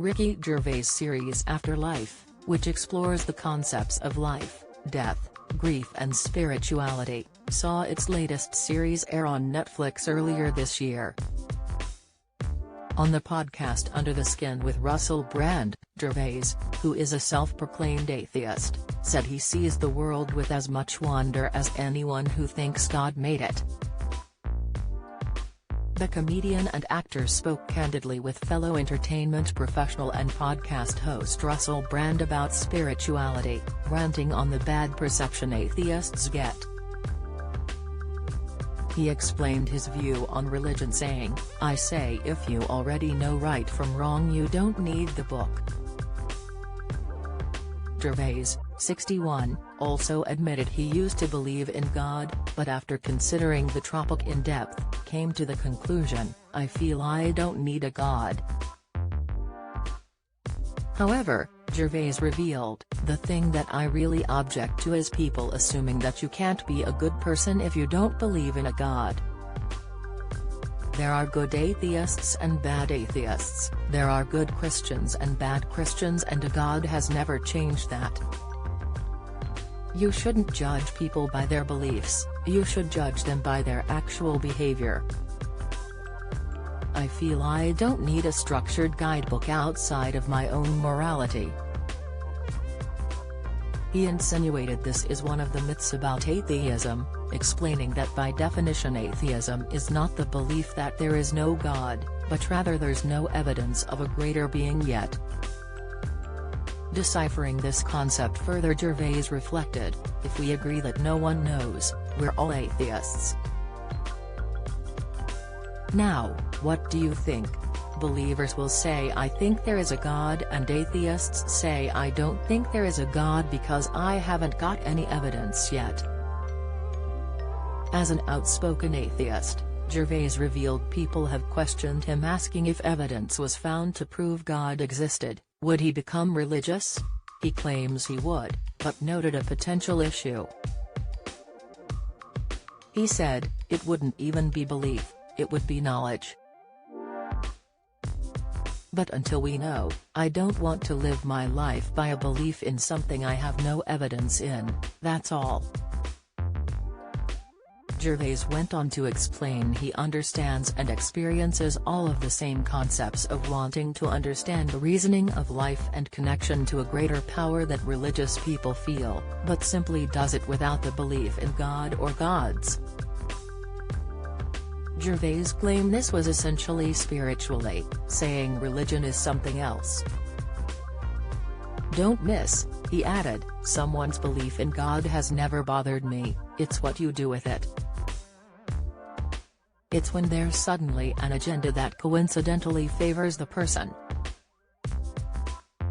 Ricky Gervais' series Afterlife, which explores the concepts of life, death, grief and spirituality, saw its latest series air on Netflix earlier this year. On the podcast Under the Skin with Russell Brand, Gervais, who is a self-proclaimed atheist, said he sees the world with as much wonder as anyone who thinks God made it. The comedian and actor spoke candidly with fellow entertainment professional and podcast host Russell Brand about spirituality, ranting on the bad perception atheists get. He explained his view on religion saying, "I say if you already know right from wrong you don't need the book." Gervais, 61, also admitted he used to believe in God, but after considering the topic in depth, came to the conclusion, "I feel I don't need a God." However, Gervais revealed, "The thing that I really object to is people assuming that you can't be a good person if you don't believe in a God. There are good atheists and bad atheists, there are good Christians and bad Christians, and a God has never changed that. You shouldn't judge people by their beliefs, you should judge them by their actual behavior. I feel I don't need a structured guidebook outside of my own morality." He insinuated this is one of the myths about atheism, explaining that by definition atheism is not the belief that there is no God, but rather there's no evidence of a greater being yet. Deciphering this concept further, Gervais reflected, "If we agree that no one knows, we're all atheists. Now, what do you think? Believers will say I think there is a God, and atheists say I don't think there is a God because I haven't got any evidence yet." As an outspoken atheist, Gervais revealed people have questioned him, asking if evidence was found to prove God existed, would he become religious? He claims he would, but noted a potential issue. He said, "It wouldn't even be belief, it would be knowledge. But until we know, I don't want to live my life by a belief in something I have no evidence in, that's all." Gervais went on to explain he understands and experiences all of the same concepts of wanting to understand the reasoning of life and connection to a greater power that religious people feel, but simply does it without the belief in God or gods. Gervais claimed this was essentially spiritually, saying religion is something else. "Don't miss," he added, "someone's belief in God has never bothered me, it's what you do with it. It's when there's suddenly an agenda that coincidentally favors the person."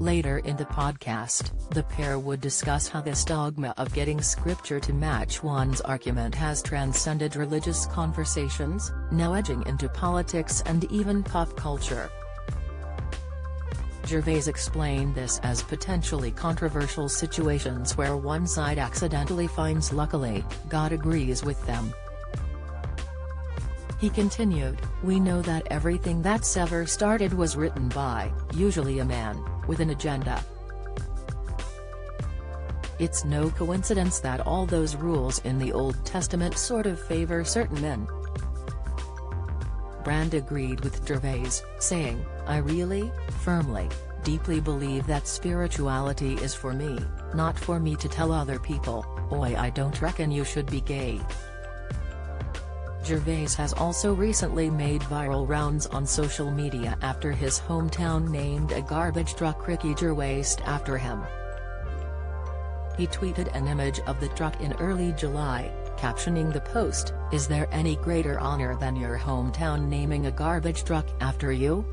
Later in the podcast, the pair would discuss how this dogma of getting scripture to match one's argument has transcended religious conversations, now edging into politics and even pop culture. Gervais explained this as potentially controversial situations where one side accidentally finds "luckily, God agrees with them." He continued, "We know that everything that's ever started was written by, usually a man, with an agenda. It's no coincidence that all those rules in the Old Testament sort of favor certain men." Brand agreed with Gervais, saying, "I really, firmly, deeply believe that spirituality is for me, not for me to tell other people, oi I don't reckon you should be gay." Gervais has also recently made viral rounds on social media after his hometown named a garbage truck Ricky Gervais after him. He tweeted an image of the truck in early July, captioning the post, "Is there any greater honor than your hometown naming a garbage truck after you?"